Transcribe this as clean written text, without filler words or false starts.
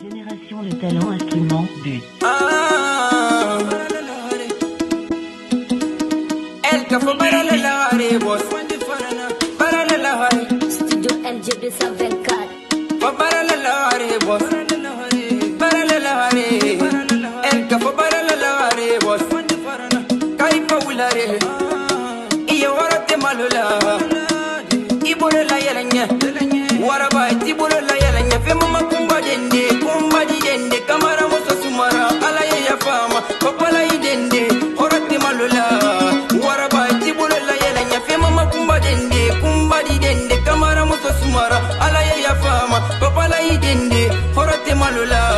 Génération de talent instrument but. El café para la lavare, vos. Para la lavare. Studio MJ 224. Para la lavare, vos. Para la lavare. El café para la lavare, vos. Kai paulare. Y ahora te malula. Y por la yalaña. Waraba, y por la yalaña. Fe mama kumba dende, kamara mosa sumara. Ala ya fama. Papala idende. Ahora te malula. Waraba, y por la yalaña. Fe mama kumba dende, kamara mosa sumara. Ala ya fama. Papala idende. Ahora te malula.